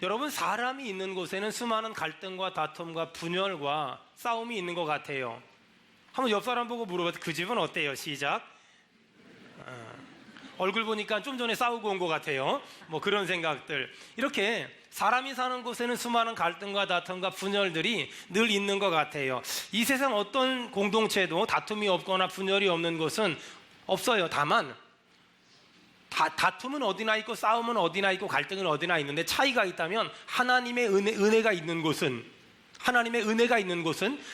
여러분, 사람이 있는 곳에는 수많은 갈등과 다툼과 분열과 싸움이 있는 것 같아요. 한번 옆 사람 보고 물어봐도 그 집은 어때요? 시작. 얼굴 보니까 좀 전에 싸우고 온 것 같아요. 뭐 그런 생각들. 이렇게 사람이 사는 곳에는 수많은 갈등과 다툼과 분열들이 늘 있는 것 같아요. 이 세상 어떤 공동체도 다툼이 없거나 분열이 없는 곳은 없어요. 다만 다툼은 어디나 있고 싸움은 어디나 있고 갈등은 어디나 있는데 차이가 있다면 하나님의 은혜가 있는 곳은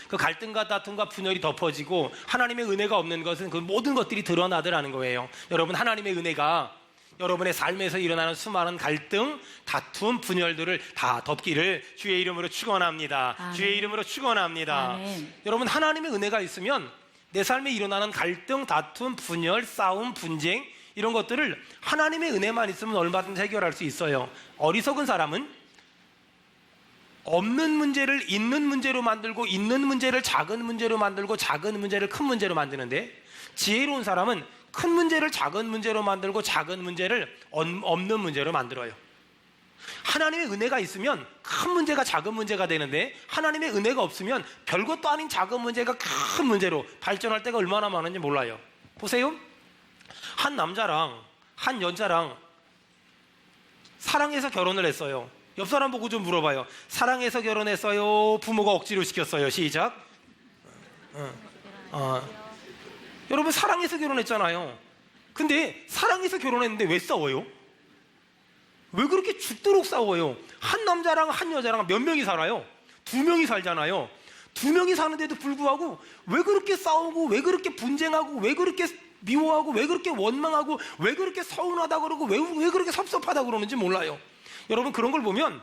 그 갈등과 다툼과 분열이 덮어지고 하나님의 은혜가 없는 것은 그 모든 것들이 드러나더라는 거예요. 여러분, 하나님의 은혜가 여러분의 삶에서 일어나는 수많은 갈등, 다툼, 분열들을 다 덮기를 주의 이름으로 축원합니다. 아멘. 주의 이름으로 축원합니다. 아멘. 여러분, 하나님의 은혜가 있으면 내 삶에 일어나는 갈등, 다툼, 분열, 싸움, 분쟁 이런 것들을 하나님의 은혜만 있으면 얼마든지 해결할 수 있어요. 어리석은 사람은 없는 문제를 있는 문제로 만들고 있는 문제를 작은 문제로 만들고 작은 문제를 큰 문제로 만드는데, 지혜로운 사람은 큰 문제를 작은 문제로 만들고 작은 문제를 없는 문제로 만들어요. 하나님의 은혜가 있으면 큰 문제가 작은 문제가 되는데, 하나님의 은혜가 없으면 별것도 아닌 작은 문제가 큰 문제로 발전할 때가 얼마나 많은지 몰라요. 보세요. 한 남자랑 한 여자랑 사랑해서 결혼을 했어요. 옆 사람 보고 좀 물어봐요. 사랑해서 결혼했어요? 부모가 억지로 시켰어요? 시작. 여러분, 사랑해서 결혼했잖아요. 근데 사랑해서 결혼했는데 왜 싸워요? 왜 그렇게 죽도록 싸워요? 한 남자랑 한 여자랑 몇 명이 살아요? 2명이 살잖아요. 2명이 사는데도 불구하고 왜 그렇게 싸우고, 왜 그렇게 분쟁하고, 왜 그렇게 미워하고, 왜 그렇게 원망하고, 왜 그렇게 서운하다 그러고, 왜 그렇게 섭섭하다 그러는지 몰라요. 여러분, 그런 걸 보면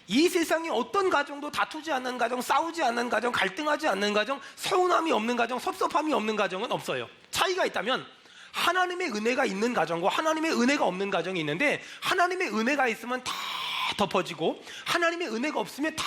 이 세상에 어떤 가정도 다투지 않는 가정, 싸우지 않는 가정, 갈등하지 않는 가정, 서운함이 없는 가정, 섭섭함이 없는 가정은 없어요. 차이가 있다면 하나님의 은혜가 있는 가정과 하나님의 은혜가 없는 가정이 있는데, 하나님의 은혜가 있으면 다 덮어지고 하나님의 은혜가 없으면 다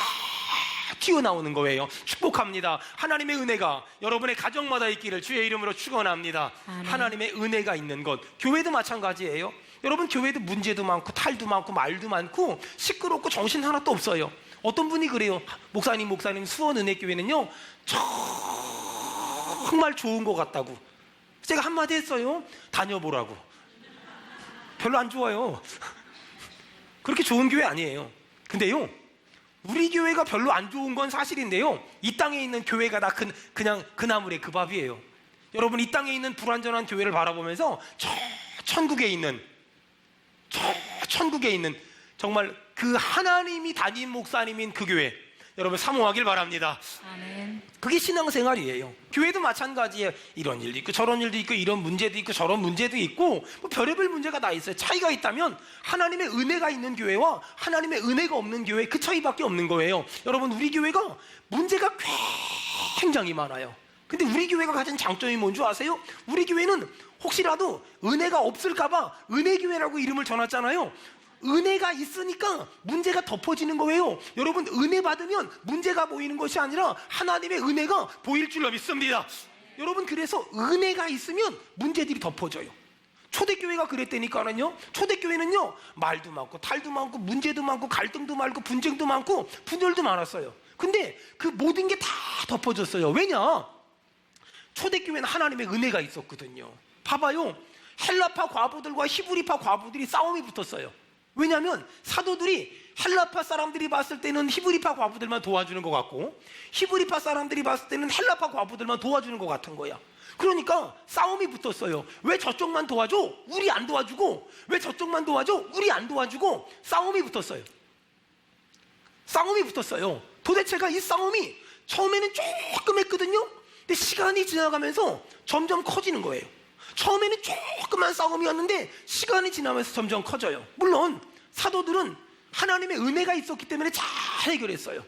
튀어나오는 거예요. 축복합니다. 하나님의 은혜가 여러분의 가정마다 있기를 주의 이름으로 축원합니다. 하나님의 은혜가 있는 것. 교회도 마찬가지예요. 여러분, 교회도 문제도 많고 탈도 많고 말도 많고 시끄럽고 정신 하나도 없어요. 어떤 분이 그래요. 목사님 수원은혜교회는요 정말 좋은 것 같다고 제가 한마디 했어요. 다녀보라고. 별로 안 좋아요. 그렇게 좋은 교회 아니에요. 근데요, 우리 교회가 별로 안 좋은 건 사실인데요, 이 땅에 있는 교회가 다 그냥 그 나물의 그 밥이에요. 여러분, 이 땅에 있는 불완전한 교회를 바라보면서 천국에 있는 정말 그 하나님이 담임 목사님인 그 교회, 여러분 사모하길 바랍니다. 아멘. 그게 신앙생활이에요. 교회도 마찬가지예요. 이런 일도 있고 저런 일도 있고 이런 문제도 있고 저런 문제도 있고 뭐 별의별 문제가 다 있어요. 차이가 있다면 하나님의 은혜가 있는 교회와 하나님의 은혜가 없는 교회, 그 차이밖에 없는 거예요. 여러분, 우리 교회가 문제가 굉장히 많아요. 근데 우리 교회가 가진 장점이 뭔지 아세요? 우리 교회는 혹시라도 은혜가 없을까봐 은혜교회라고 이름을 전했잖아요. 은혜가 있으니까 문제가 덮어지는 거예요. 여러분, 은혜 받으면 문제가 보이는 것이 아니라 하나님의 은혜가 보일 줄로 믿습니다. 여러분, 그래서 은혜가 있으면 문제들이 덮어져요. 초대교회가 그랬다니까는요. 초대교회는요 말도 많고 탈도 많고 문제도 많고 갈등도 많고 분쟁도 많고 분열도 많았어요. 근데 그 모든 게 다 덮어졌어요. 왜냐? 초대교회는 하나님의 은혜가 있었거든요. 봐봐요. 헬라파 과부들과 히브리파 과부들이 싸움이 붙었어요. 왜냐하면 사도들이 헬라파 사람들이 봤을 때는 히브리파 과부들만 도와주는 것 같고, 히브리파 사람들이 봤을 때는 헬라파 과부들만 도와주는 것 같은 거야. 그러니까 싸움이 붙었어요. 왜 저쪽만 도와줘? 우리 안 도와주고. 왜 저쪽만 도와줘? 우리 안 도와주고. 싸움이 붙었어요. 도대체가 이 싸움이 처음에는 조금 했거든요. 근데 시간이 지나가면서 점점 커지는 거예요. 처음에는 조그만 싸움이었는데 시간이 지나면서 점점 커져요. 물론 사도들은 하나님의 은혜가 있었기 때문에 잘 해결했어요.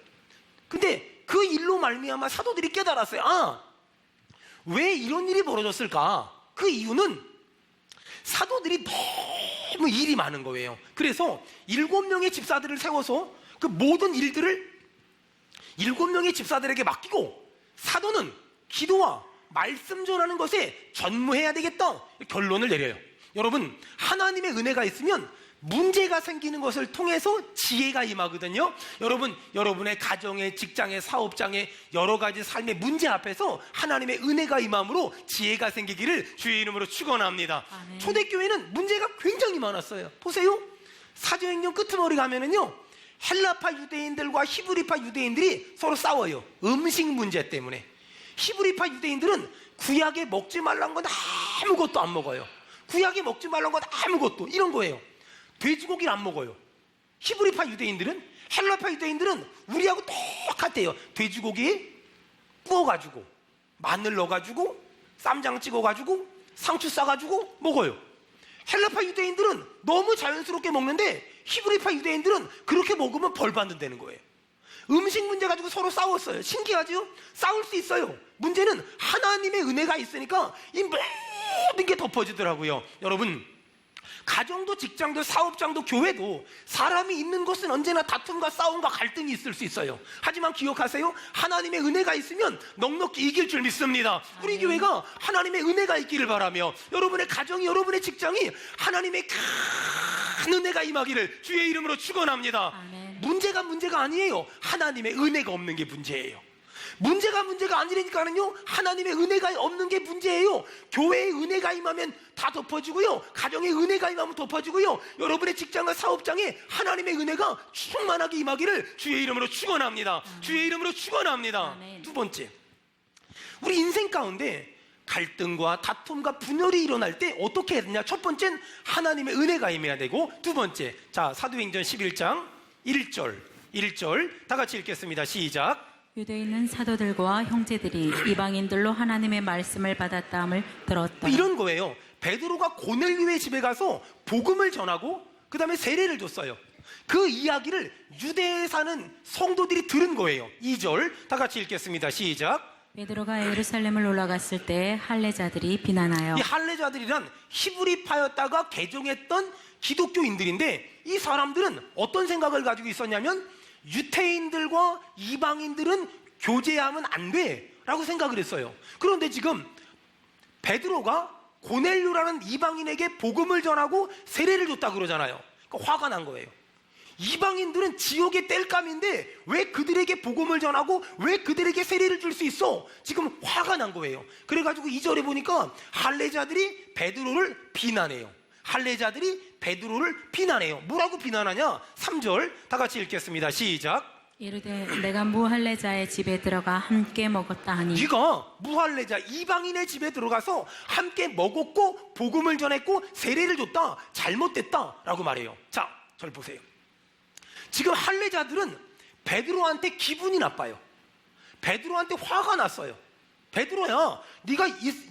근데 그 일로 말미암아 사도들이 깨달았어요. 왜 이런 일이 벌어졌을까? 그 이유는 사도들이 너무 일이 많은 거예요. 그래서 7명의 집사들을 세워서 그 모든 일들을 7명의 집사들에게 맡기고, 사도는 기도와 말씀 전하는 것에 전무해야 되겠다 결론을 내려요. 여러분, 하나님의 은혜가 있으면 문제가 생기는 것을 통해서 지혜가 임하거든요. 여러분, 여러분의 가정에, 직장에, 사업장에 여러 가지 삶의 문제 앞에서 하나님의 은혜가 임함으로 지혜가 생기기를 주의 이름으로 축원합니다. 아멘. 초대교회는 문제가 굉장히 많았어요. 보세요. 사도행전 끄트머리 가면은요, 헬라파 유대인들과 히브리파 유대인들이 서로 싸워요. 음식 문제 때문에. 히브리파 유대인들은 구약에 먹지 말란 건 아무것도 안 먹어요. 구약에 먹지 말란 건 아무것도, 이런 거예요. 돼지고기를 안 먹어요. 히브리파 유대인들은, 헬라파 유대인들은 우리하고 똑같아요. 돼지고기에 구워가지고 마늘 넣어가지고 쌈장 찍어가지고 상추 싸가지고 먹어요. 헬라파 유대인들은 너무 자연스럽게 먹는데 히브리파 유대인들은 그렇게 먹으면 벌 받는다는 거예요. 음식 문제 가지고 서로 싸웠어요. 신기하죠? 싸울 수 있어요. 문제는 하나님의 은혜가 있으니까 이 모든 게 덮어지더라고요. 여러분, 가정도 직장도 사업장도 교회도 사람이 있는 곳은 언제나 다툼과 싸움과 갈등이 있을 수 있어요. 하지만 기억하세요. 하나님의 은혜가 있으면 넉넉히 이길 줄 믿습니다. 우리 교회가 하나님의 은혜가 있기를 바라며 여러분의 가정이, 여러분의 직장이 하나님의 큰 은혜가 임하기를 주의 이름으로 축원합니다. 아멘. 문제가 아니에요. 하나님의 은혜가 없는 게 문제예요. 문제가 아니라니까는요, 하나님의 은혜가 없는 게 문제예요. 교회의 은혜가 임하면 다 덮어지고요, 가정의 은혜가 임하면 덮어지고요, 여러분의 직장과 사업장에 하나님의 은혜가 충만하게 임하기를 주의 이름으로 축원합니다. 주의 이름으로 축원합니다. 아멘. 두 번째, 우리 인생 가운데 갈등과 다툼과 분열이 일어날 때 어떻게 해야 되냐? 첫 번째는 하나님의 은혜가 임해야 되고, 두 번째, 자, 사도행전 11장 1절 다 같이 읽겠습니다. 시작. 유대인은 사도들과 형제들이 이방인들로 하나님의 말씀을 받았다함을 들었다. 이런 거예요. 베드로가 고넬료의 집에 가서 복음을 전하고 그 다음에 세례를 줬어요. 그 이야기를 유대에 사는 성도들이 들은 거예요. 2절 다 같이 읽겠습니다. 시작. 베드로가 예루살렘을 올라갔을 때 할례자들이 비난하여, 이 할례자들이란 히브리파였다가 개종했던 기독교인들인데, 이 사람들은 어떤 생각을 가지고 있었냐면 유태인들과 이방인들은 교제하면 안 돼 라고 생각을 했어요. 그런데 지금 베드로가 고넬료라는 이방인에게 복음을 전하고 세례를 줬다 그러잖아요. 그러니까 화가 난 거예요. 이방인들은 지옥의 땔감인데 왜 그들에게 복음을 전하고 왜 그들에게 세례를 줄 수 있어? 지금 화가 난 거예요. 그래가지고 2절에 보니까 할례자들이 베드로를 비난해요. 할례자들이 베드로를 비난해요. 뭐라고 비난하냐? 3절 다 같이 읽겠습니다. 시작. 이르되 내가 무할례자의 집에 들어가 함께 먹었다 하니, 네가 무할례자 이방인의 집에 들어가서 함께 먹었고 복음을 전했고 세례를 줬다, 잘못됐다 라고 말해요. 자, 저를 보세요. 지금 할례자들은 베드로한테 기분이 나빠요. 베드로한테 화가 났어요. 베드로야, 네가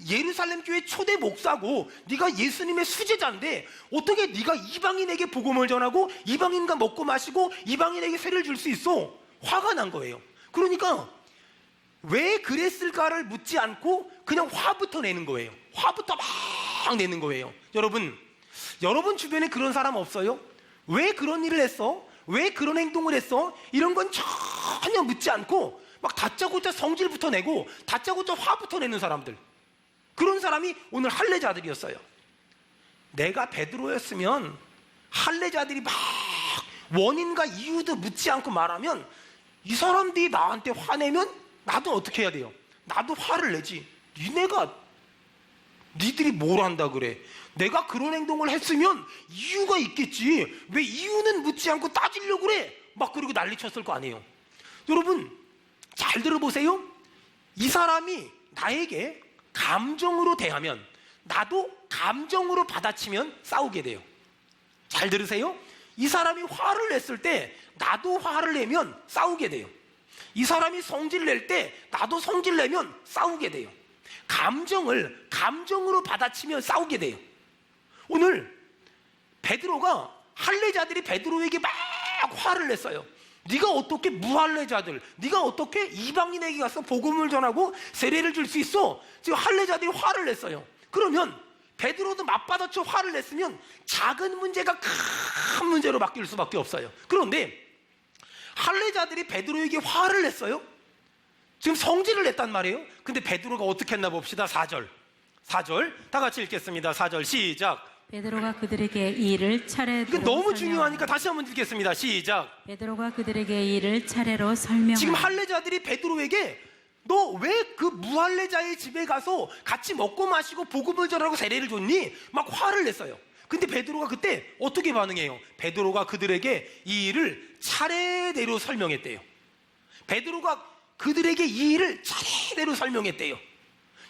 예루살렘 교회 초대 목사고 네가 예수님의 수제자인데 어떻게 네가 이방인에게 복음을 전하고 이방인과 먹고 마시고 이방인에게 세례를 줄 수 있어? 화가 난 거예요. 그러니까 왜 그랬을까를 묻지 않고 그냥 화부터 내는 거예요. 화부터 막 내는 거예요. 여러분 주변에 그런 사람 없어요? 왜 그런 일을 했어? 왜 그런 행동을 했어? 이런 건 전혀 묻지 않고 막 다짜고짜 성질부터 내고 다짜고짜 화부터 내는 사람들, 그런 사람이 오늘 할례자들이었어요. 내가 베드로였으면 할례자들이 막 원인과 이유도 묻지 않고 말하면 이 사람들이 나한테 화내면 나도 어떻게 해야 돼요? 나도 화를 내지. 니들이 뭘 한다 그래? 내가 그런 행동을 했으면 이유가 있겠지. 왜 이유는 묻지 않고 따지려고 그래? 막 그리고 난리 쳤을 거 아니에요. 여러분 잘 들어보세요. 이 사람이 나에게 감정으로 대하면 나도 감정으로 받아치면 싸우게 돼요. 잘 들으세요. 이 사람이 화를 냈을 때 나도 화를 내면 싸우게 돼요. 이 사람이 성질 낼 때 나도 성질 내면 싸우게 돼요. 감정으로 받아치면 싸우게 돼요. 오늘 베드로가, 할례자들이 베드로에게 막 화를 냈어요. 네가 어떻게 무할례자들, 네가 어떻게 이방인에게 가서 복음을 전하고 세례를 줄 수 있어? 지금 할례자들이 화를 냈어요. 그러면 베드로도 맞받아쳐 화를 냈으면 작은 문제가 큰 문제로 바뀔 수밖에 없어요. 그런데 할례자들이 베드로에게 화를 냈어요. 지금 성질을 냈단 말이에요. 근데 베드로가 어떻게 했나 봅시다. 4절 다 같이 읽겠습니다. 4절 시작. 베드로가 그들에게 이 일을 차례로 이게 너무 설명하여 중요하니까 다시 한번 읽겠습니다. 시작. 베드로가 그들에게 이 일을 차례로 설명하여 지금 할례자들이 베드로에게 너 왜 그 무할례자의 집에 가서 같이 먹고 마시고 복음을 전하고 세례를 줬니? 막 화를 냈어요. 근데 베드로가 그때 어떻게 반응해요? 베드로가 그들에게 이 일을 차례대로 설명했대요. 베드로가 그들에게 이 일을 차례대로 설명했대요.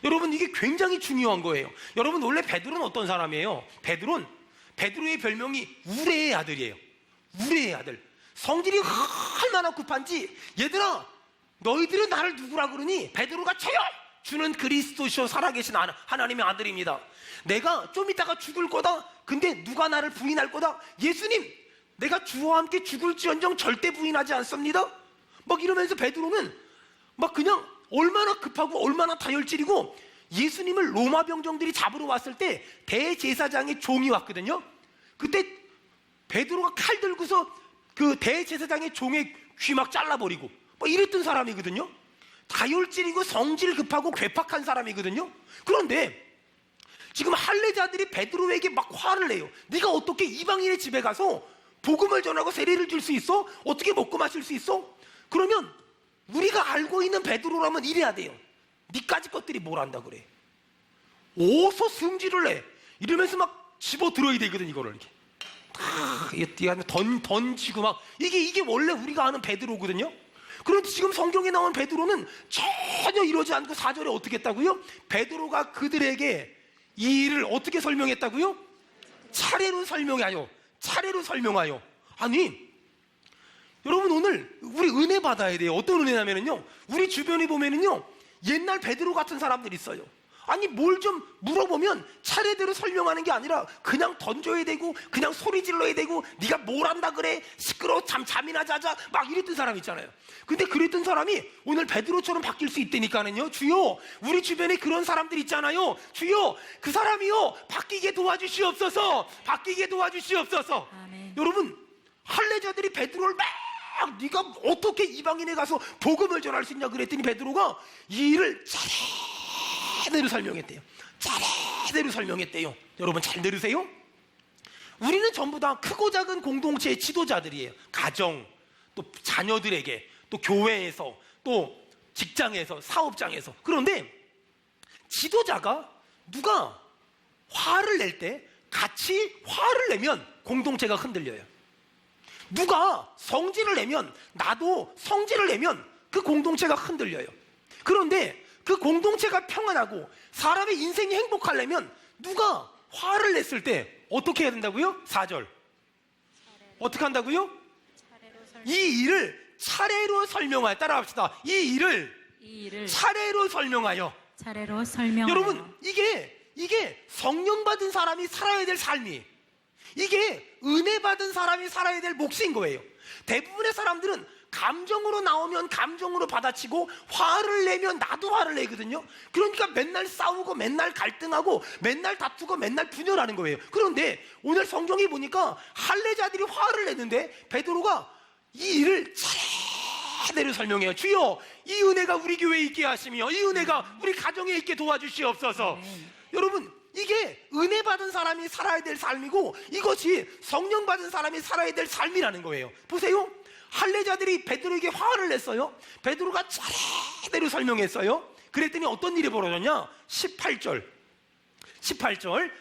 여러분, 이게 굉장히 중요한 거예요. 여러분, 원래 베드로는 어떤 사람이에요? 베드로의 별명이 우레의 아들이에요. 우레의 아들. 성질이 얼마나 급한지, 얘들아 너희들은 나를 누구라 그러니? 베드로가 저요! 주는 그리스도시요 살아계신 하나님의 아들입니다. 내가 좀 이따가 죽을 거다. 근데 누가 나를 부인할 거다? 예수님, 내가 주와 함께 죽을지언정 절대 부인하지 않습니다. 막 이러면서 베드로는 막 그냥 얼마나 급하고 얼마나 다혈질이고, 예수님을 로마 병정들이 잡으러 왔을 때 대제사장의 종이 왔거든요. 그때 베드로가 칼 들고서 그 대제사장의 종의 귀 막 잘라버리고 뭐 이랬던 사람이거든요. 다혈질이고 성질 급하고 괴팍한 사람이거든요. 그런데 지금 할례자들이 베드로에게 막 화를 내요. 네가 어떻게 이방인의 집에 가서 복음을 전하고 세례를 줄 수 있어? 어떻게 먹고 마실 수 있어? 그러면 우리가 알고 있는 베드로라면 이래야 돼요. 니까지 것들이 뭘 안다 그래? 어서 승질을 내. 이러면서 막 집어 들어야 되거든, 이거를 이렇게. 던지고 막 이게 원래 우리가 아는 베드로거든요. 그런데 지금 성경에 나온 베드로는 전혀 이러지 않고 4절에 어떻게 했다고요? 베드로가 그들에게 이 일을 어떻게 설명했다고요? 차례로 설명하여. 차례로 설명하여. 아니, 여러분, 오늘 우리 은혜 받아야 돼요. 어떤 은혜냐면요, 우리 주변에 보면은요 옛날 베드로 같은 사람들이 있어요. 아니, 뭘 좀 물어보면 차례대로 설명하는 게 아니라 그냥 던져야 되고 그냥 소리 질러야 되고, 네가 뭘 안다 그래? 시끄러워, 잠이나 자자, 막 이랬던 사람 있잖아요. 근데 그랬던 사람이 오늘 베드로처럼 바뀔 수 있다니까는요. 주여, 우리 주변에 그런 사람들 있잖아요. 주여, 그 사람이요 바뀌게 도와주시옵소서. 바뀌게 도와주시옵소서. 아멘. 여러분, 할례자들이 베드로를 막 네가 어떻게 이방인에 가서 복음을 전할 수 있냐 그랬더니 베드로가 이 일을 차례대로 설명했대요. 차례대로 설명했대요. 여러분, 잘 들으세요. 우리는 전부 다 크고 작은 공동체의 지도자들이에요. 가정, 또 자녀들에게, 또 교회에서, 또 직장에서, 사업장에서. 그런데 지도자가 누가 화를 낼 때 같이 화를 내면 공동체가 흔들려요. 누가 성질을 내면, 나도 성질을 내면 그 공동체가 흔들려요. 그런데 그 공동체가 평안하고 사람의 인생이 행복하려면 누가 화를 냈을 때 어떻게 해야 된다고요? 4절 어떻게 한다고요? 이 일을 차례로 설명하여. 따라합시다. 이 일을 차례로 설명하여. 차례로 설명하여. 여러분, 이게 성령 받은 사람이 살아야 될 삶이, 이게 은혜 받은 사람이 살아야 될 몫인 거예요. 대부분의 사람들은 감정으로 나오면 감정으로 받아치고, 화를 내면 나도 화를 내거든요. 그러니까 맨날 싸우고 맨날 갈등하고 맨날 다투고 맨날 분열하는 거예요. 그런데 오늘 성경에 보니까 할례자들이 화를 냈는데 베드로가 이 일을 차례대로 설명해요. 주여, 이 은혜가 우리 교회에 있게 하시며 이 은혜가 우리 가정에 있게 도와주시옵소서. 아멘. 여러분, 이게 은혜 받은 사람이 살아야 될 삶이고, 이것이 성령 받은 사람이 살아야 될 삶이라는 거예요. 보세요. 할례자들이 베드로에게 화를 냈어요. 베드로가 차례대로 설명했어요. 그랬더니 어떤 일이 벌어졌냐? 18절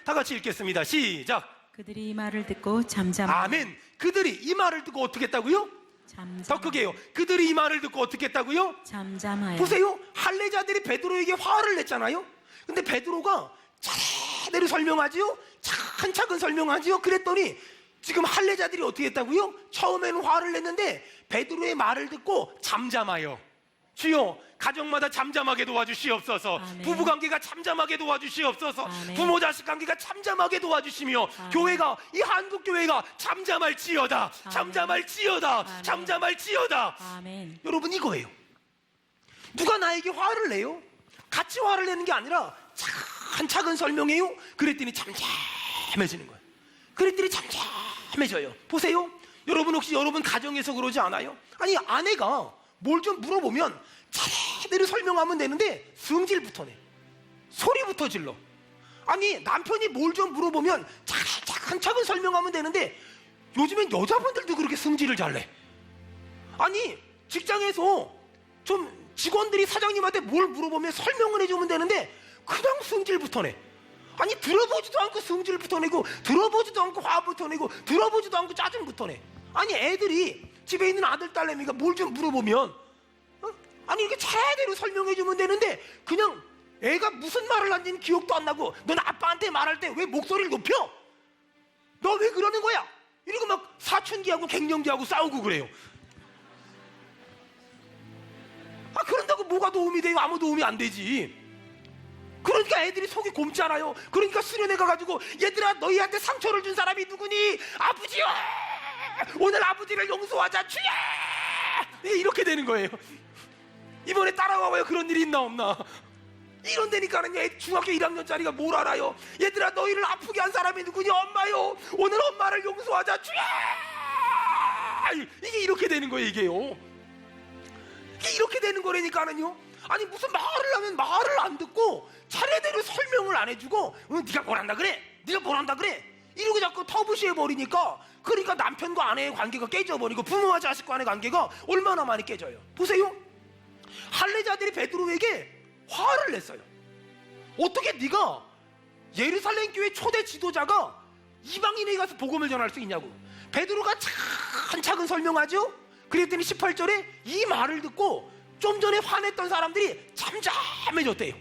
다 같이 읽겠습니다. 시작. 그들이 이 말을 듣고 잠잠하여. 아멘. 그들이 이 말을 듣고 어떻게 했다고요? 더 크게 해요. 그들이 이 말을 듣고 어떻게 했다고요? 잠잠하여. 보세요. 할례자들이 베드로에게 화를 냈잖아요. 근데 베드로가 차례대로 설명하지요. 차근차근 설명하지요. 그랬더니 지금 할례자들이 어떻게 했다고요? 처음에는 화를 냈는데 베드로의 말을 듣고 잠잠하여. 주여, 가정마다 잠잠하게 도와주시옵소서. 아멘. 부부관계가 잠잠하게 도와주시옵소서. 아멘. 부모 자식 관계가 잠잠하게 도와주시며, 아멘. 교회가, 이 한국교회가 잠잠할지어다. 아멘. 잠잠할지어다. 아멘. 잠잠할지어다. 아멘. 여러분, 이거예요. 누가 나에게 화를 내요? 같이 화를 내는 게 아니라 차근차근 설명해요. 그랬더니 잠잠해지는 거예요. 그랬더니 잠잠해져요. 보세요. 여러분, 혹시 여러분 가정에서 그러지 않아요? 아니, 아내가 뭘 좀 물어보면 차례대로 설명하면 되는데 성질부터 내. 소리부터 질러. 아니 남편이 뭘 좀 물어보면 차근차근 설명하면 되는데 요즘엔 여자분들도 그렇게 승질을 잘 내. 아니 직장에서 좀 직원들이 사장님한테 뭘 물어보면 설명을 해주면 되는데 그냥 승질부터 내. 아니 들어보지도 않고 승질부터 내고 들어보지도 않고 화부터 내고 들어보지도 않고 짜증부터 내. 아니 애들이 집에 있는 아들 딸내미가 뭘 좀 물어보면 아니 이렇게 차례대로 설명해주면 되는데 그냥 애가 무슨 말을 하는지는 기억도 안 나고 넌 아빠한테 말할 때 왜 목소리를 높여? 너 왜 그러는 거야? 이러고 막 사춘기하고 갱년기하고 싸우고 그래요. 아 그런다고 뭐가 도움이 돼요? 아무 도움이 안 되지. 그러니까 애들이 속이 곰잖아요. 그러니까 수련회 가가지고 얘들아 너희한테 상처를 준 사람이 누구니? 아버지요! 오늘 아버지를 용서하자 주야! 이렇게 되는 거예요. 이번에 따라와봐요. 그런 일이 있나 없나. 이런 데니까는 중학교 1학년짜리가 뭘 알아요. 얘들아 너희를 아프게 한 사람이 누구니? 엄마요. 오늘 엄마를 용서하자 주야. 이게 이렇게 되는 거예요. 이게요. 이게 이렇게 되는 거라니까는요. 아니 무슨 말을 하면 말을 안 듣고 차례대로 설명을 안 해주고 네가 뭘 한다 그래? 네가 뭘 한다 그래? 이러고 자꾸 터부시해버리니까 그러니까 남편과 아내의 관계가 깨져버리고 부모와 자식 간의 관계가 얼마나 많이 깨져요. 보세요. 할례자들이 베드로에게 화를 냈어요. 어떻게 네가 예루살렘 교회 초대 지도자가 이방인에게 가서 복음을 전할 수 있냐고. 베드로가 차근차근 설명하죠. 그랬더니 18절에 이 말을 듣고 좀 전에 화냈던 사람들이 잠잠해졌대요.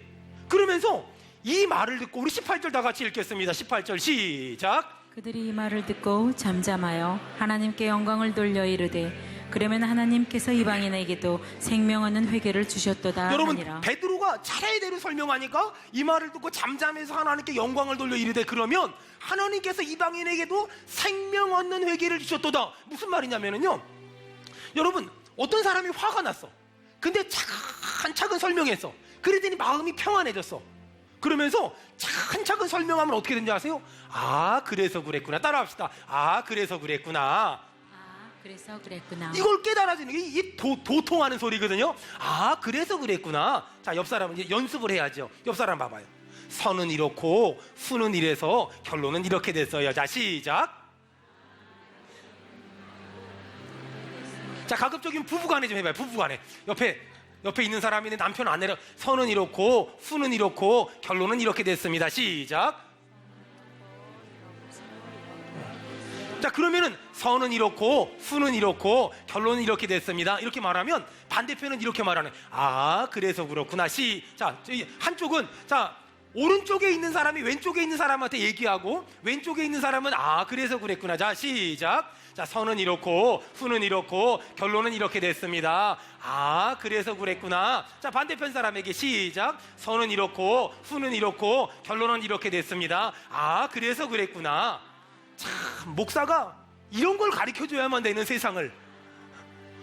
그러면서 이 말을 듣고 우리 18절 다 같이 읽겠습니다. 18절 시작. 그들이 이 말을 듣고 잠잠하여 하나님께 영광을 돌려 이르되 그러면 하나님께서 이방인에게도 생명 얻는 회개를 주셨도다 여러분 하니라. 베드로가 차례대로 설명하니까 이 말을 듣고 잠잠해서 하나님께 영광을 돌려 이르되 그러면 하나님께서 이방인에게도 생명 얻는 회개를 주셨도다. 무슨 말이냐면요, 여러분 어떤 사람이 화가 났어. 근데 차근차근 설명했어. 그랬더니 마음이 평안해졌어. 그러면서 차근차근 설명하면 어떻게 되는지 아세요? 아 그래서 그랬구나. 따라합시다. 아 그래서 그랬구나. 그래서 그랬구나. 이걸 깨달아지는 게 이게 도통하는 소리거든요. 아 그래서 그랬구나. 자 옆 사람은 이제 연습을 해야죠. 옆 사람 봐봐요. 선은 이렇고 수는 이래서 결론은 이렇게 됐어요. 자 시작. 자 가급적이면 부부간에 좀 해봐요. 부부간에 옆에 있는 사람이 남편 아내랑 선은 이렇고 수는 이렇고 결론은 이렇게 됐습니다. 시작. 자 그러면은 선은 이렇고 수는 이렇고 결론은 이렇게 됐습니다. 이렇게 말하면 반대편은 이렇게 말하네. 아 그래서 그렇구나. 자 한쪽은 자 오른쪽에 있는 사람이 왼쪽에 있는 사람한테 얘기하고 왼쪽에 있는 사람은 아 그래서 그랬구나. 자 시작. 자 선은 이렇고 수는 이렇고 결론은 이렇게 됐습니다. 아 그래서 그랬구나. 자 반대편 사람에게 시작. 선은 이렇고 수는 이렇고 결론은 이렇게 됐습니다. 아 그래서 그랬구나. 참 목사가 이런 걸 가르쳐줘야만 되는 세상을.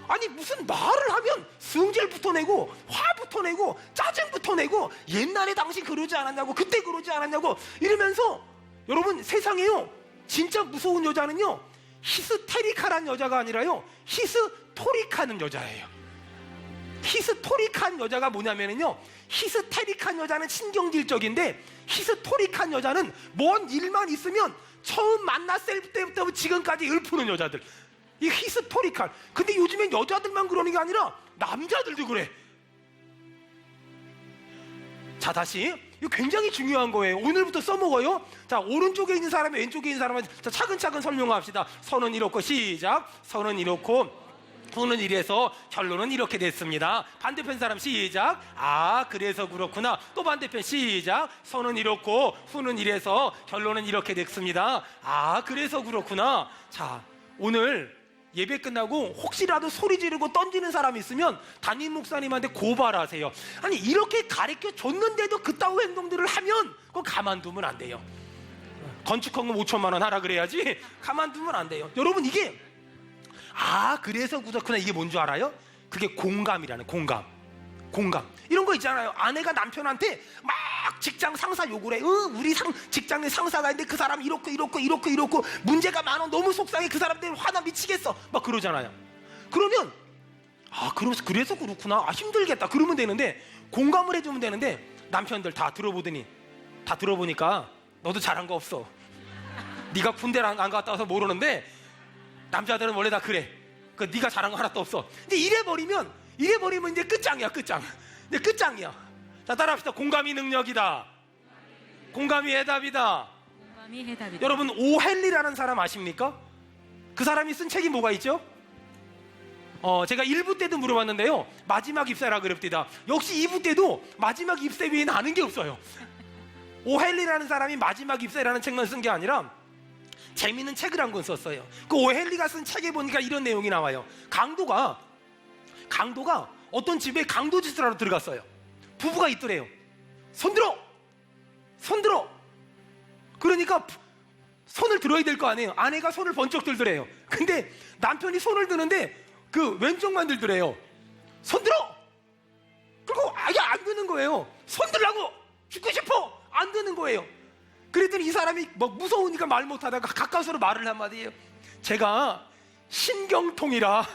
아니 무슨 말을 하면 승질부터 내고 화부터 내고 짜증부터 내고 옛날에 당신 그러지 않았냐고 그때 그러지 않았냐고 이러면서 여러분 세상에요 진짜 무서운 여자는요 히스테리카란 여자가 아니라요 히스토릭한 여자예요. 히스토릭한 여자가 뭐냐면요 히스테릭한 여자는 신경질적인데 히스토릭한 여자는 뭔 일만 있으면 처음 만났을 때부터 지금까지 읊푸는 여자들. 이 히스토리칼. 근데 요즘엔 여자들만 그러는 게 아니라 남자들도 그래. 자 다시 이거 굉장히 중요한 거예요. 오늘부터 써먹어요. 자 오른쪽에 있는 사람이 왼쪽에 있는 사람한테 자, 차근차근 설명합시다. 선은 이렇고 시작. 선은 이렇고 수는 이래서 결론은 이렇게 됐습니다. 반대편 사람 시작. 아 그래서 그렇구나. 또 반대편 시작. 선은 이렇고 수는 이래서 결론은 이렇게 됐습니다. 아 그래서 그렇구나. 자 오늘 예배 끝나고 혹시라도 소리 지르고 던지는 사람 있으면 담임 목사님한테 고발하세요. 아니 이렇게 가르쳐 줬는데도 그따위 행동들을 하면 그거 가만두면 안 돼요. 건축헌금 5천만 원 하라 그래야지 가만두면 안 돼요. 여러분 이게 아 그래서 그렇구나. 이게 뭔 줄 알아요? 그게 공감이라는 공감 이런 거 있잖아요. 아내가 남편한테 막 직장 상사 욕을 해. 우리 직장의 상사가 있는데 그 사람 이렇고 문제가 많아. 너무 속상해. 그 사람 때문에 화나 미치겠어. 막 그러잖아요. 그러면 아 그래서 그렇구나. 아 힘들겠다. 그러면 되는데 공감을 해주면 되는데 남편들 다 들어보니까 너도 잘한 거 없어. 네가 군대를 안 갔다 와서 모르는데 남자들은 원래 다 그래. 그 네가 잘한 거 하나도 없어. 근데 이래버리면 이제 끝장이야. 이제 끝장이야. 자, 따라합시다. 공감이 능력이다. 공감이 해답이다. 공감이 해답이다. 여러분, 오헨리라는 사람 아십니까? 그 사람이 쓴 책이 뭐가 있죠? 제가 1부 때도 물어봤는데요. 마지막 입새라 그럽디다. 역시 2부 때도 마지막 입새 외에는 아는 게 없어요. 오헨리라는 사람이 마지막 입새라는 책만 쓴 게 아니라 재미있는 책을 한 권 썼어요. 그 오헨리가 쓴 책에 보니까 이런 내용이 나와요. 강도가 어떤 집에 강도짓을 하러 들어갔어요. 부부가 있더래요. 손들어! 그러니까 손을 들어야 될 거 아니에요. 아내가 손을 번쩍 들더래요. 근데 남편이 손을 드는데 그 왼쪽만 들더래요. 손들어! 그리고 아예 안 드는 거예요. 손들라고! 죽고 싶어! 안 드는 거예요. 그랬더니 이 사람이 막 무서우니까 말 못하다가 가까워서 말을 한마디 해요. 제가 신경통이라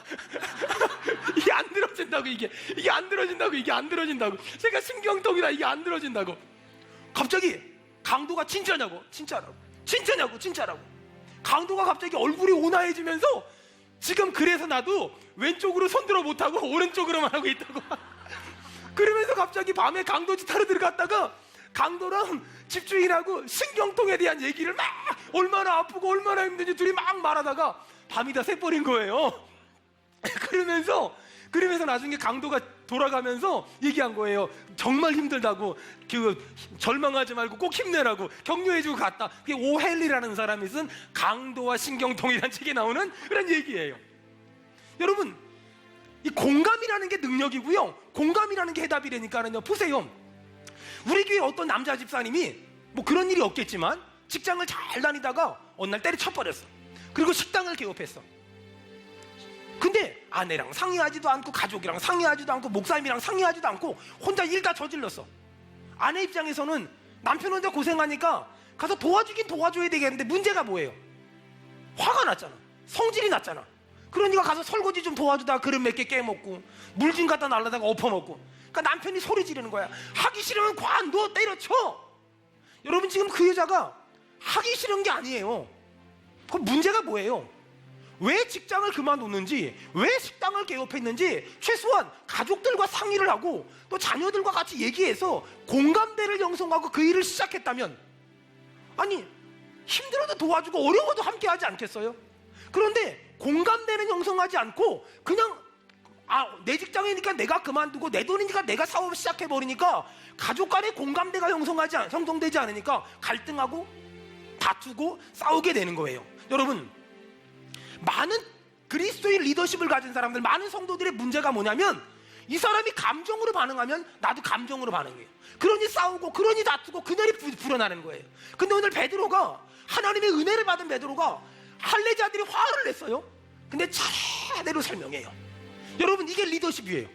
이게 안 들어진다고. 이게 안 들어진다고. 제가 신경통이라 이게 안 들어진다고. 갑자기 강도가 진짜냐고. 강도가 갑자기 얼굴이 온화해지면서 지금 그래서 나도 왼쪽으로 손들어 못하고 오른쪽으로만 하고 있다고. 그러면서 갑자기 밤에 강도짓 하러 들어갔다가 강도랑 집주인하고 신경통에 대한 얘기를 막 얼마나 아프고 얼마나 힘든지 둘이 막 말하다가 밤이 다 새버린 거예요. 그러면서 나중에 강도가 돌아가면서 얘기한 거예요. 정말 힘들다고, 절망하지 말고 꼭 힘내라고 격려해주고 갔다. 그게 오헨리라는 사람이 쓴 강도와 신경통이라는 책에 나오는 그런 얘기예요. 여러분, 이 공감이라는 게 능력이고요, 공감이라는 게 해답이라니까는요. 보세요. 우리 교회 어떤 남자 집사님이 뭐 그런 일이 없겠지만 직장을 잘 다니다가 어느 날 때려쳐버렸어. 그리고 식당을 개업했어. 근데 아내랑 상의하지도 않고 가족이랑 상의하지도 않고 목사님이랑 상의하지도 않고 혼자 일 다 저질렀어. 아내 입장에서는 남편 혼자 고생하니까 가서 도와주긴 도와줘야 되겠는데 문제가 뭐예요? 화가 났잖아. 성질이 났잖아. 그러니까 가서 설거지 좀 도와주다가 그릇 몇 개 깨먹고 물 좀 갖다 날라다가 엎어먹고. 그러니까 남편이 소리 지르는 거야. 하기 싫으면 관둬, 때려쳐. 여러분, 지금 그 여자가 하기 싫은 게 아니에요. 그 문제가 뭐예요? 왜 직장을 그만뒀는지, 왜 식당을 개업했는지 최소한 가족들과 상의를 하고 또 자녀들과 같이 얘기해서 공감대를 형성하고 그 일을 시작했다면, 아니 힘들어도 도와주고 어려워도 함께하지 않겠어요? 그런데 공감대는 형성하지 않고 그냥 내 직장이니까 내가 그만두고 내 돈이니까 내가 사업 시작해버리니까 가족 간의 공감대가 형성되지 않으니까 갈등하고 다투고 싸우게 되는 거예요. 여러분, 많은 그리스도의 리더십을 가진 사람들, 많은 성도들의 문제가 뭐냐면 이 사람이 감정으로 반응하면 나도 감정으로 반응해요. 그러니 싸우고 그러니 다투고 그날이 불어나는 거예요. 근데 오늘 베드로가, 하나님의 은혜를 받은 베드로가 할례자들이 화를 냈어요. 근데 차례대로 설명해요. 여러분, 이게 리더십이에요.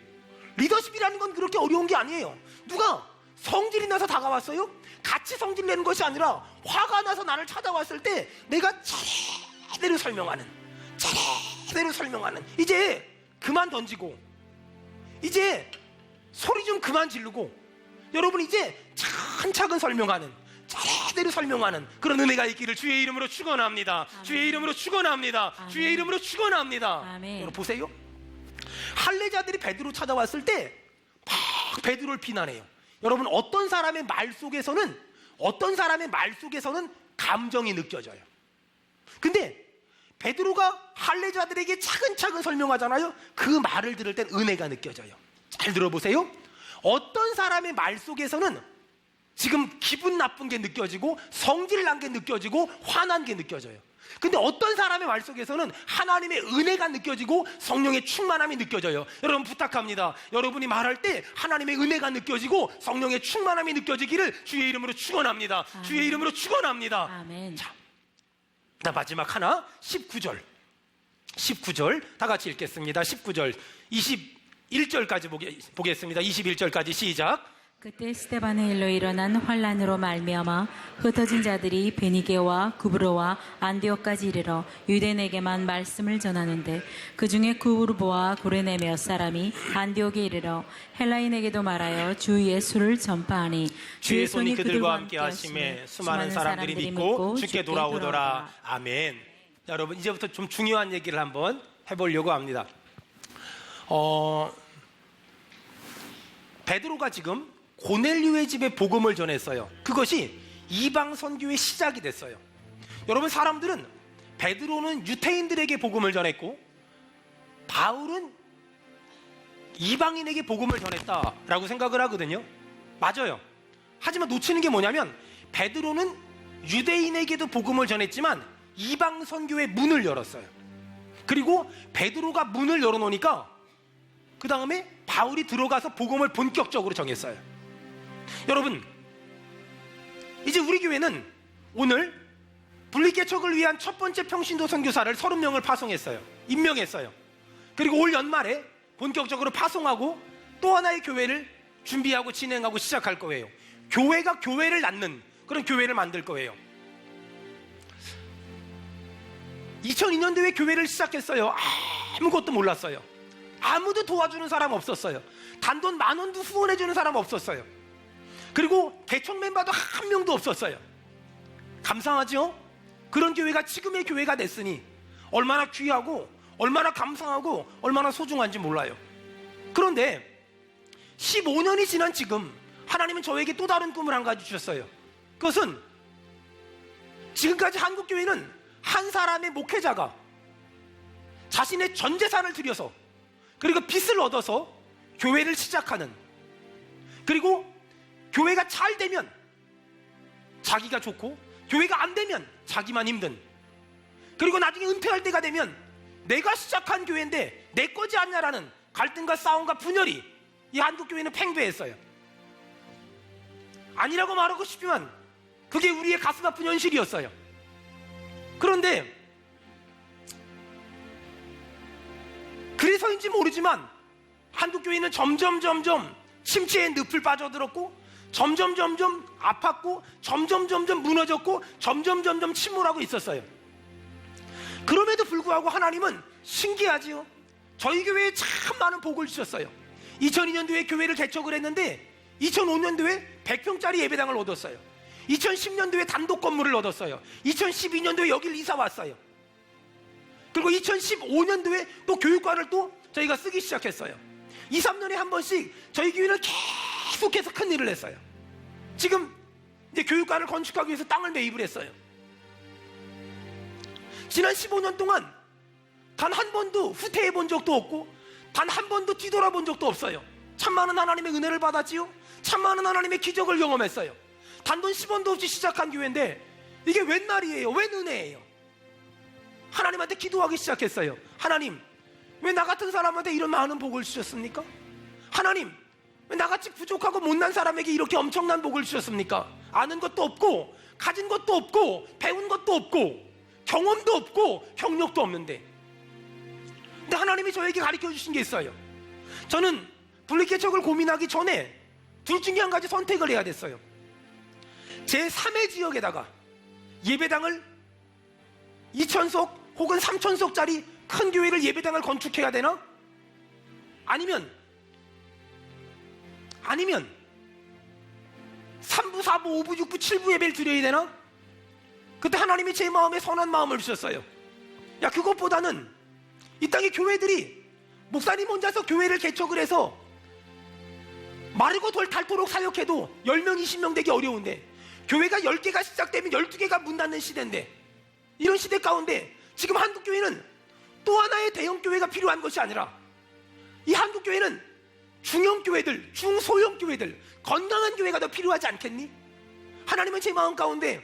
리더십이라는 건 그렇게 어려운 게 아니에요. 누가 성질이 나서 다가왔어요? 같이 성질 내는 것이 아니라 화가 나서 나를 찾아왔을 때 내가 차례대로 설명하는, 이제 그만 던지고 이제 소리 좀 그만 지르고, 여러분 이제 차근차근 설명하는, 차례대로 설명하는 그런 은혜가 있기를 주의 이름으로 축원합니다. 주의 이름으로 축원합니다. 주의 이름으로 축원합니다. 아멘. 여러분 보세요. 할례자들이 베드로 찾아왔을 때 막 베드로를 비난해요. 여러분, 어떤 사람의 말 속에서는 감정이 느껴져요. 근데 베드로가 할례자들에게 차근차근 설명하잖아요. 그 말을 들을 땐 은혜가 느껴져요. 잘 들어보세요. 어떤 사람의 말 속에서는 지금 기분 나쁜 게 느껴지고 성질 난 게 느껴지고 화난 게 느껴져요. 근데 어떤 사람의 말 속에서는 하나님의 은혜가 느껴지고 성령의 충만함이 느껴져요. 여러분 부탁합니다. 여러분이 말할 때 하나님의 은혜가 느껴지고 성령의 충만함이 느껴지기를 주의 이름으로 축원합니다. 주의 이름으로 축원합니다. 아멘. 자, 나 마지막 하나, 19절 다 같이 읽겠습니다. 19절 21절까지 보겠습니다. 21절까지 시작. 그때 스데반의 일로 일어난 환란으로 말미암아 흩어진 자들이 베니게와 구브로와 안디옥까지 이르러 유대인에게만 말씀을 전하는데 그 중에 구브로와 고레네 몇 사람이 안디옥에 이르러 헬라인에게도 말하여 주 예수를 전파하니 주의 손이 그들과 함께 하심에 수많은 사람들이 믿고 주께 돌아오더라. 아멘. 자, 여러분 이제부터 좀 중요한 얘기를 한번 해보려고 합니다. 베드로가 지금 고넬류의 집에 복음을 전했어요. 그것이 이방 선교의 시작이 됐어요. 여러분, 사람들은 베드로는 유태인들에게 복음을 전했고 바울은 이방인에게 복음을 전했다라고 생각을 하거든요. 맞아요. 하지만 놓치는 게 뭐냐면 베드로는 유대인에게도 복음을 전했지만 이방 선교의 문을 열었어요. 그리고 베드로가 문을 열어놓으니까 그 다음에 바울이 들어가서 복음을 본격적으로 전했어요. 여러분, 이제 우리 교회는 오늘 분리개척을 위한 첫 번째 평신도 선교사를 30명을 파송했어요. 임명했어요. 그리고 올 연말에 본격적으로 파송하고 또 하나의 교회를 준비하고 진행하고 시작할 거예요. 교회가 교회를 낳는 그런 교회를 만들 거예요. 2002년도에 교회를 시작했어요. 아무것도 몰랐어요. 아무도 도와주는 사람 없었어요. 단돈 10,000원도 후원해주는 사람 없었어요. 그리고 개척 멤버도 한 명도 없었어요. 감사하죠? 그런 교회가 지금의 교회가 됐으니 얼마나 귀하고 얼마나 감사하고 얼마나 소중한지 몰라요. 그런데 15년이 지난 지금 하나님은 저에게 또 다른 꿈을 한 가지 주셨어요. 그것은 지금까지 한국교회는 한 사람의 목회자가 자신의 전 재산을 들여서 그리고 빚을 얻어서 교회를 시작하는, 그리고 교회가 잘 되면 자기가 좋고 교회가 안 되면 자기만 힘든, 그리고 나중에 은퇴할 때가 되면 내가 시작한 교회인데 내 거지 않냐라는 갈등과 싸움과 분열이 이 한국교회는 팽배했어요. 아니라고 말하고 싶지만 그게 우리의 가슴 아픈 현실이었어요. 그런데 그래서인지 모르지만 한국교회는 점점 침체의 늪을 빠져들었고 점점 아팠고 점점 무너졌고 점점 침몰하고 있었어요. 그럼에도 불구하고 하나님은 신기하지요. 저희 교회에 참 많은 복을 주셨어요. 2002년도에 교회를 개척을 했는데 2005년도에 100평짜리 예배당을 얻었어요. 2010년도에 단독 건물을 얻었어요. 2012년도에 여길 이사 왔어요. 그리고 2015년도에 또 교육관을 또 저희가 쓰기 시작했어요. 2, 3년에 한 번씩 저희 교회는 계속해서 큰 일을 했어요. 지금 이제 교육관을 건축하기 위해서 땅을 매입을 했어요. 지난 15년 동안 단 한 번도 후퇴해 본 적도 없고 단 한 번도 뒤돌아본 적도 없어요. 참 많은 하나님의 은혜를 받았지요. 참 많은 하나님의 기적을 경험했어요. 단돈 10원도 없이 시작한 교회인데 이게 웬 날이에요? 웬 은혜예요? 하나님한테 기도하기 시작했어요. 하나님, 왜 나 같은 사람한테 이런 많은 복을 주셨습니까? 하나님, 왜 나같이 부족하고 못난 사람에게 이렇게 엄청난 복을 주셨습니까? 아는 것도 없고 가진 것도 없고 배운 것도 없고 경험도 없고 경력도 없는데. 근데 하나님이 저에게 가르쳐 주신 게 있어요. 저는 분리개척을 고민하기 전에 둘 중에 한 가지 선택을 해야 됐어요. 제 3의 지역에다가 예배당을 2,000석 혹은 3,000석짜리 큰 교회를 예배당을 건축해야 되나? 아니면 3부, 4부, 5부, 6부, 7부 예배를 드려야 되나? 그때 하나님이 제 마음에 선한 마음을 주셨어요. 야, 그것보다는 이 땅의 교회들이 목사님 혼자서 교회를 개척을 해서 마르고 닳도록 사역해도 10명, 20명 되기 어려운데 교회가 10개가 시작되면 12개가 문 닫는 시대인데, 이런 시대 가운데 지금 한국교회는 또 하나의 대형교회가 필요한 것이 아니라 이 한국교회는 중형교회들, 중소형교회들, 건강한 교회가 더 필요하지 않겠니? 하나님은 제 마음 가운데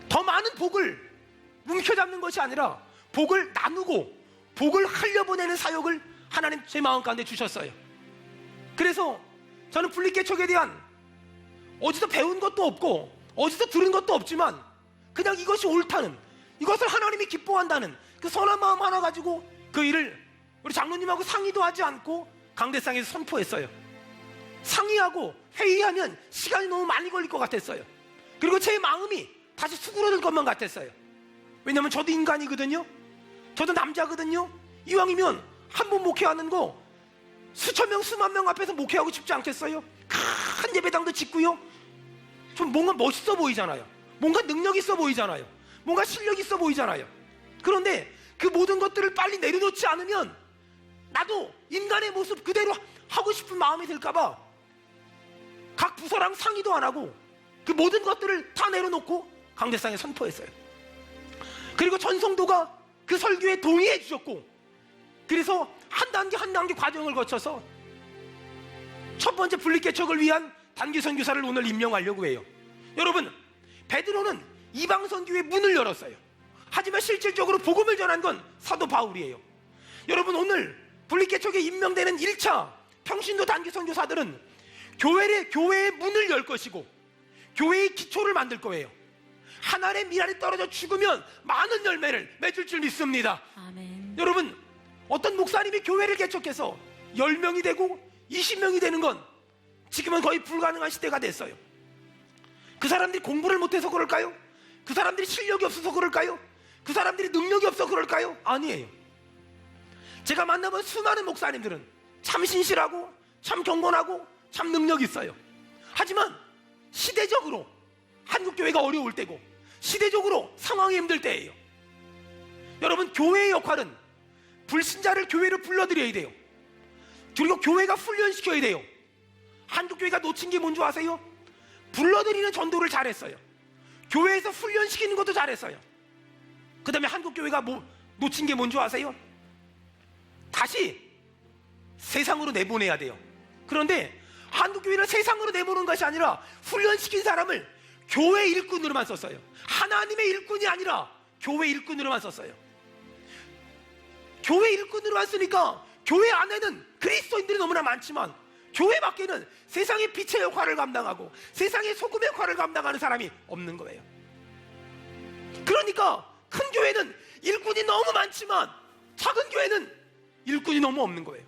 더 많은 복을 뭉켜잡는 것이 아니라 복을 나누고 복을 흘려보내는 사역을 하나님 제 마음 가운데 주셨어요. 그래서 저는 분리개척에 대한 어디서 배운 것도 없고 어디서 들은 것도 없지만 그냥 이것이 옳다는, 이것을 하나님이 기뻐한다는 그 선한 마음 하나 가지고 그 일을 우리 장로님하고 상의도 하지 않고 강대상에서 선포했어요. 상의 논의하고 회의하면 시간이 너무 많이 걸릴 것 같았어요. 그리고 제 마음이 다시 수그러들 것만 같았어요. 왜냐면 저도 인간이거든요. 저도 남자거든요. 이왕이면 한 번 목회하는 거 수천 명 수만 명 앞에서 목회하고 싶지 않겠어요? 큰 예배당도 짓고요. 좀 뭔가 멋있어 보이잖아요. 뭔가 능력 있어 보이잖아요. 뭔가 실력 있어 보이잖아요. 그런데 그 모든 것들을 빨리 내려놓지 않으면 나도 인간의 모습 그대로 하고 싶은 마음이 들까봐 각 부서랑 상의도 안 하고 그 모든 것들을 다 내려놓고 강대상에 선포했어요. 그리고 전성도가 그 설교에 동의해 주셨고, 그래서 한 단계 한 단계 과정을 거쳐서 첫 번째 분립개척을 위한 단기 선교사를 오늘 임명하려고 해요. 여러분, 베드로는 이방 선교의 문을 열었어요. 하지만 실질적으로 복음을 전한 건 사도 바울이에요. 여러분, 오늘 분립개척에 임명되는 1차 평신도 단기 선교사들은 교회의 문을 열 것이고 교회의 기초를 만들 거예요. 한 알의 밀알이 떨어져 죽으면 많은 열매를 맺을 줄 믿습니다. 아멘. 여러분, 어떤 목사님이 교회를 개척해서 10명이 되고 20명이 되는 건 지금은 거의 불가능한 시대가 됐어요. 그 사람들이 공부를 못해서 그럴까요? 그 사람들이 실력이 없어서 그럴까요? 그 사람들이 능력이 없어서 그럴까요? 아니에요. 제가 만나본 수많은 목사님들은 참 신실하고 참 경건하고 참 능력이 있어요. 하지만 시대적으로 한국교회가 어려울 때고 시대적으로 상황이 힘들 때예요. 여러분, 교회의 역할은 불신자를 교회로 불러들여야 돼요. 그리고 교회가 훈련시켜야 돼요. 한국교회가 놓친 게 뭔지 아세요? 불러들이는 전도를 잘했어요. 교회에서 훈련시키는 것도 잘했어요. 그 다음에 한국교회가 놓친 게 뭔지 아세요? 다시 세상으로 내보내야 돼요. 그런데 한국교회를 세상으로 내보내는 것이 아니라 훈련시킨 사람을 교회 일꾼으로만 썼어요. 하나님의 일꾼이 아니라 교회 일꾼으로만 썼어요. 교회 일꾼으로만 쓰니까 교회 안에는 그리스도인들이 너무나 많지만 교회 밖에는 세상의 빛의 역할을 감당하고 세상의 소금의 역할을 감당하는 사람이 없는 거예요. 그러니까 큰 교회는 일꾼이 너무 많지만 작은 교회는 일꾼이 너무 없는 거예요.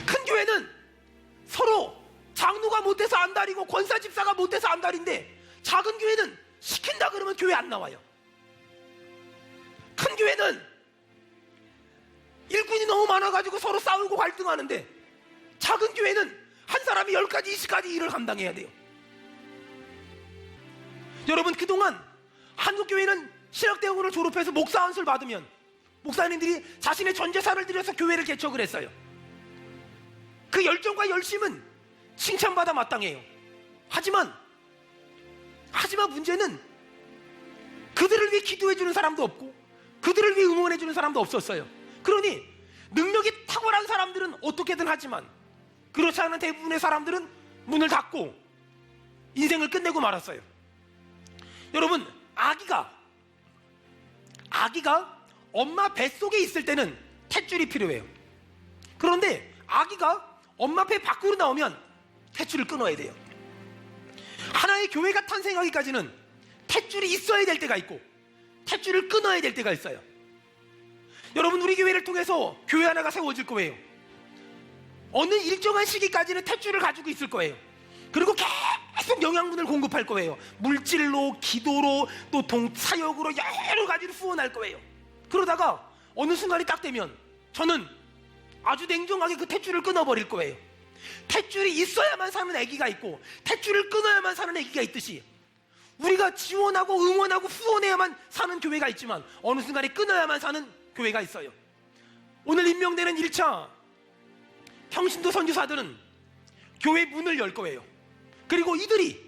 큰 교회는 서로 장로가 못해서 안달이고 권사 집사가 못해서 안달인데, 작은 교회는 시킨다 그러면 교회 안 나와요. 큰 교회는 일꾼이 너무 많아가지고 서로 싸우고 갈등하는데, 작은 교회는 한 사람이 10가지 20가지 일을 감당해야 돼요. 여러분, 그동안 한국교회는 신학대학원을 졸업해서 목사 안수를 받으면 목사님들이 자신의 전 재산을 들여서 교회를 개척을 했어요. 그 열정과 열심은 칭찬받아 마땅해요. 하지만 문제는 그들을 위해 기도해주는 사람도 없고 그들을 위해 응원해주는 사람도 없었어요. 그러니 능력이 탁월한 사람들은 어떻게든 하지만 그렇지 않은 대부분의 사람들은 문을 닫고 인생을 끝내고 말았어요. 여러분, 아기가 엄마 뱃속에 있을 때는 탯줄이 필요해요. 그런데 아기가 엄마 배 밖으로 나오면 탯줄을 끊어야 돼요. 하나의 교회가 탄생하기까지는 탯줄이 있어야 될 때가 있고 탯줄을 끊어야 될 때가 있어요. 여러분, 우리 교회를 통해서 교회 하나가 세워질 거예요. 어느 일정한 시기까지는 탯줄을 가지고 있을 거예요. 그리고 계속 영양분을 공급할 거예요. 물질로, 기도로, 또 사역으로 여러 가지로 후원할 거예요. 그러다가 어느 순간이 딱 되면 저는 아주 냉정하게 그 탯줄을 끊어버릴 거예요. 탯줄이 있어야만 사는 아기가 있고 탯줄을 끊어야만 사는 아기가 있듯이 우리가 지원하고 응원하고 후원해야만 사는 교회가 있지만 어느 순간에 끊어야만 사는 교회가 있어요. 오늘 임명되는 1차 평신도 선교사들은 교회 문을 열 거예요. 그리고 이들이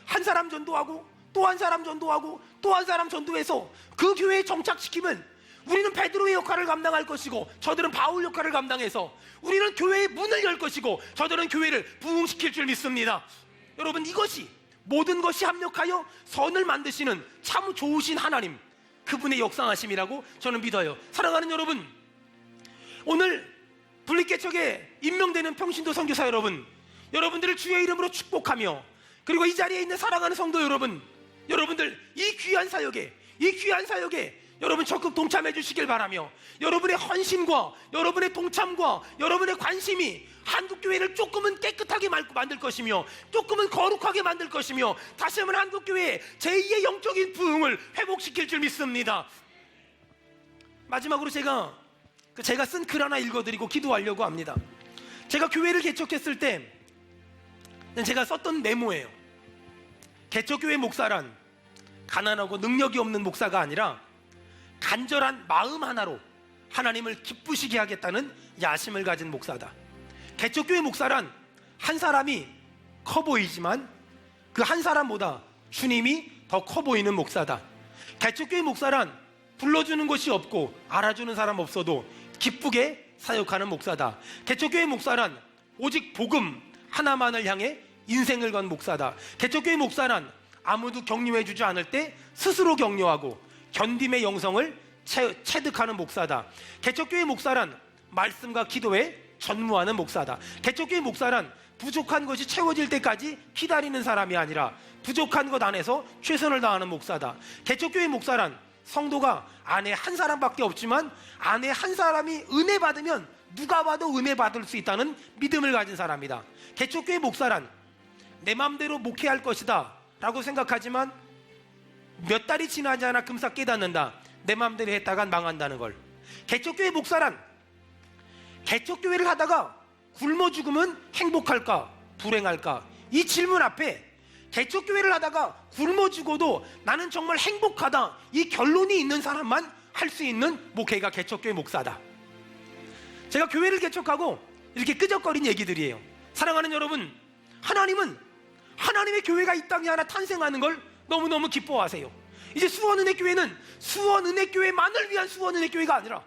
한 사람 전도하고 또 한 사람 전도하고 또 한 사람 전도해서 그 교회에 정착시키면 우리는 베드로의 역할을 감당할 것이고 저들은 바울 역할을 감당해서 우리는 교회의 문을 열 것이고 저들은 교회를 부흥시킬 줄 믿습니다. 여러분, 이것이 모든 것이 합력하여 선을 만드시는 참 좋으신 하나님, 그분의 역사하심이라고 저는 믿어요. 사랑하는 여러분, 오늘 분립개척에 임명되는 평신도 선교사 여러분, 여러분들을 주의 이름으로 축복하며 그리고 이 자리에 있는 사랑하는 성도 여러분들 이 귀한 사역에 여러분 적극 동참해 주시길 바라며 여러분의 헌신과 여러분의 동참과 여러분의 관심이 한국교회를 조금은 깨끗하게 만들 것이며 조금은 거룩하게 만들 것이며 다시 한번 한국교회의 제2의 영적인 부흥을 회복시킬 줄 믿습니다. 마지막으로 제가 쓴 글 하나 읽어드리고 기도하려고 합니다. 제가 교회를 개척했을 때 제가 썼던 메모예요. 개척교회 목사란 가난하고 능력이 없는 목사가 아니라 간절한 마음 하나로 하나님을 기쁘시게 하겠다는 야심을 가진 목사다. 개척교회 목사란 한 사람이 커 보이지만 그 한 사람보다 주님이 더 커 보이는 목사다. 개척교회 목사란 불러주는 것이 없고 알아주는 사람 없어도 기쁘게 사역하는 목사다. 개척교회 목사란 오직 복음 하나만을 향해 인생을 건 목사다. 개척교회 목사란 아무도 격려해주지 않을 때 스스로 격려하고 견딤의 영성을 체득하는 목사다. 개척교회 목사란 말씀과 기도에 전무하는 목사다. 개척교회 목사란 부족한 것이 채워질 때까지 기다리는 사람이 아니라 부족한 것 안에서 최선을 다하는 목사다. 개척교회 목사란 성도가 안에 한 사람밖에 없지만 안에 한 사람이 은혜 받으면 누가 봐도 은혜 받을 수 있다는 믿음을 가진 사람이다. 개척교회 목사란 내 마음대로 목회할 것이다 라고 생각하지만 몇 달이 지나지 않아 금세 깨닫는다. 내 마음대로 했다간 망한다는 걸. 개척교회 목사란 개척교회를 하다가 굶어 죽으면 행복할까 불행할까, 이 질문 앞에 개척교회를 하다가 굶어 죽어도 나는 정말 행복하다, 이 결론이 있는 사람만 할 수 있는 목회가 개척교회 목사다. 제가 교회를 개척하고 이렇게 끄적거린 얘기들이에요. 사랑하는 여러분, 하나님은 하나님의 교회가 이 땅에 하나 탄생하는 걸 너무너무 기뻐하세요. 이제 수원은혜교회는 수원은혜교회만을 위한 수원은혜교회가 아니라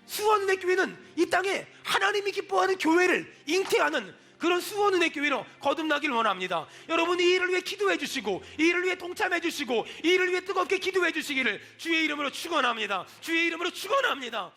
수원은혜교회는 이 땅에 하나님이 기뻐하는 교회를 잉태하는 그런 수원은혜교회로 거듭나길 원합니다. 여러분이 이 일을 위해 기도해 주시고 이 일을 위해 동참해 주시고 이 일을 위해 뜨겁게 기도해 주시기를 주의 이름으로 축원합니다. 주의 이름으로 축원합니다.